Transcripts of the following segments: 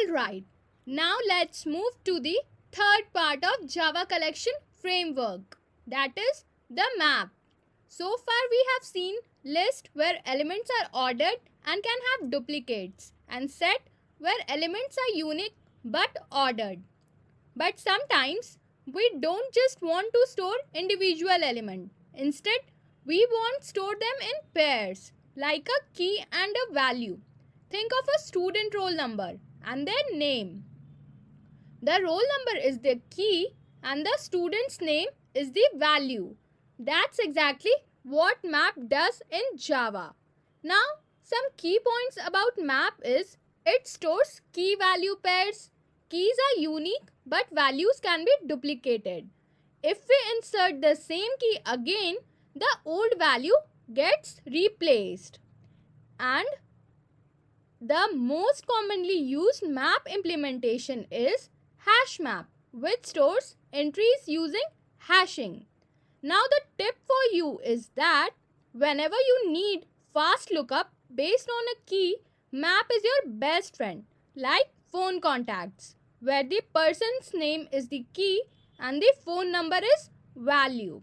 Alright, now let's move to the third part of Java collection framework, that is the map. So far we have seen list where elements are ordered and can have duplicates, and set where elements are unique but ordered. But sometimes we don't just want to store individual element. Instead, we want to store them in pairs like a key and a value. Think of a student roll number and their name. The roll number is the key and the student's name is the value. That's exactly what map does in Java. Now, some key points about map is it stores key value pairs. Keys are unique but values can be duplicated. If we insert the same key again, the old value gets replaced. And the most commonly used map implementation is HashMap, which stores entries using hashing. Now the tip for you is that whenever you need fast lookup based on a key, map is your best friend, like phone contacts, where the person's name is the key and the phone number is value.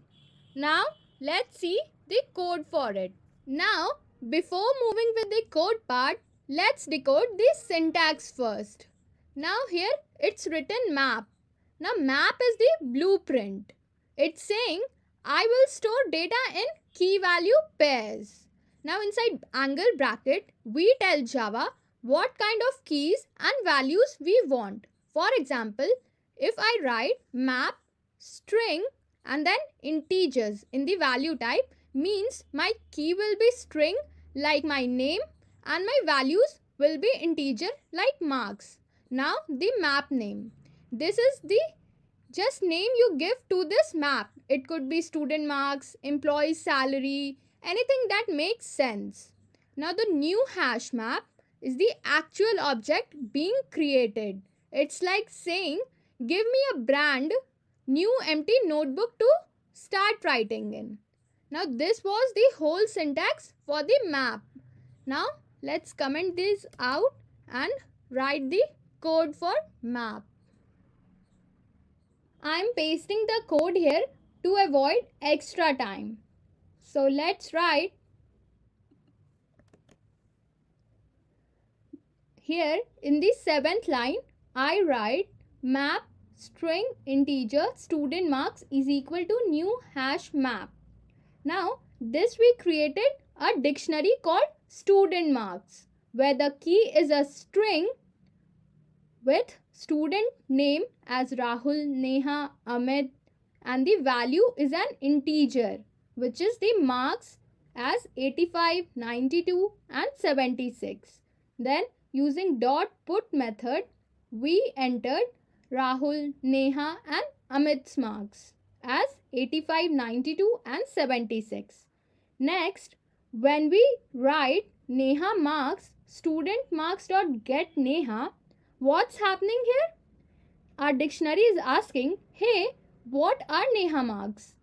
Now let's see the code for it. Now before moving with the code part, let's decode the syntax first. Now here it's written map. Now map is the blueprint. It's saying I will store data in key value pairs. Now inside angle bracket, we tell Java what kind of keys and values we want. For example, if I write map string and then integers in the value type, means my key will be string like my name and my values will be integer like marks. Now the map name. This is the just name you give to this map. It could be student marks, employee salary, anything that makes sense. Now the new hash map is the actual object being created. It's like saying, give me a brand new empty notebook to start writing in. Now this was the whole syntax for the map. Now let's comment this out and write the code for map. I'm pasting the code here to avoid extra time. So let's write here in the 7th line. I write map string integer student marks is equal to new hash map. Now this we created a dictionary called student marks, where the key is a string with student name as Rahul, Neha, Amit, and the value is an integer, which is the marks as 85, 92 and 76. Then using dot put method, we entered Rahul, Neha and Amit's marks as 85, 92 and 76. Next, when we write Neha marks student marks dot get Neha, what's happening here? Our dictionary is asking, hey, what are Neha marks?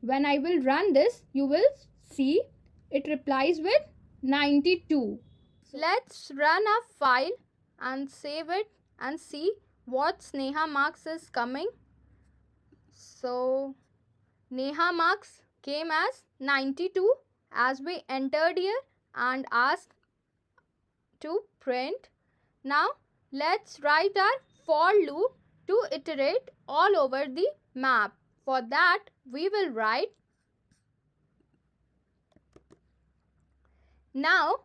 When I will run this, you will see it replies with 92. Let's run a file and save it and see what Neha marks is coming. So Neha marks came as 92 as we entered here and asked to print. Now let's write our for loop to iterate all over the map. For that we will write now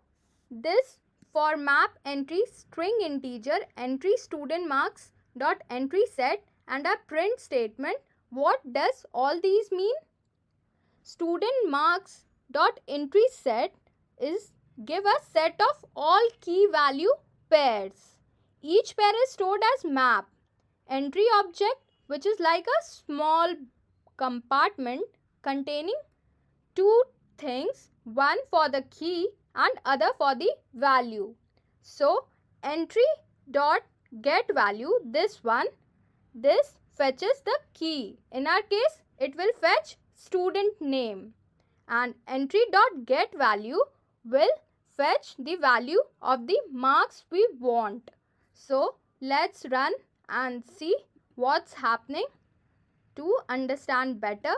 this for map entry string integer entry student marks dot entry set and a print statement. What does all these mean? Student marks dot entry set is give a set of all key value pairs. Each pair is stored as map. Entry object, which is like a small compartment containing two things, one for the key and other for the value. So entry dot get value, this one, this fetches the key. In our case, it will fetch student name. And entry dot get value will fetch the value of the marks we want. So let's run and see what's happening to understand better.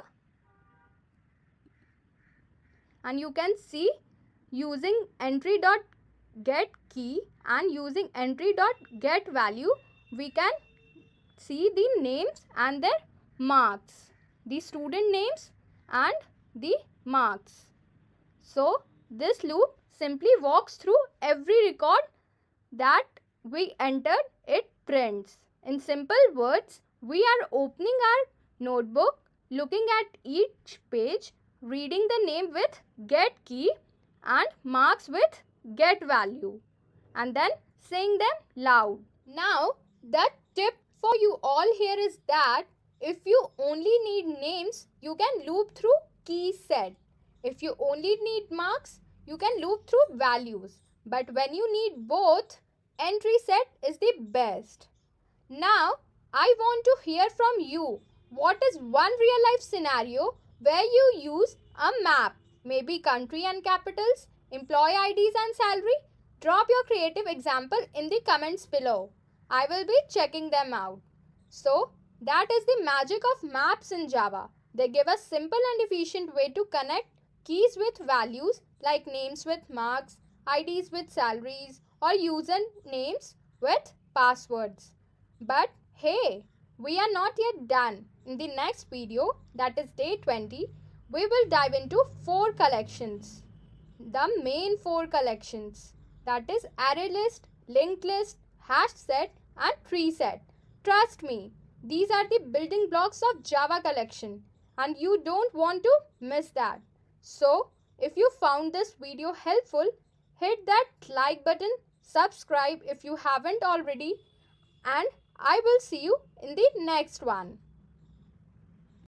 And you can see using entry.getKey and using entry.getValue, we can see the names and their marks, the student names and the marks. So this loop simply walks through every record that we entered, it prints. In simple words, we are opening our notebook, looking at each page, reading the name with get key and marks with get value, and then saying them loud. Now, the tip for you all here is that if you only need names, you can loop through keySet. If you only need marks, you can loop through values. But when you need both, entrySet is the best. Now, I want to hear from you. What is one real life scenario where you use a map? Maybe country and capitals, employee IDs and salary? Drop your creative example in the comments below. I will be checking them out. So, that is the magic of maps in Java. They give a simple and efficient way to connect keys with values like names with marks, IDs with salaries, or usernames with passwords. But hey, we are not yet done. In the next video, that is day 20, we will dive into 4 collections. The main 4 collections, that is array list, linked list, hash set and tree set. Trust me, these are the building blocks of Java collection and you don't want to miss that. So, if you found this video helpful, hit that like button, subscribe if you haven't already, and I will see you in the next one.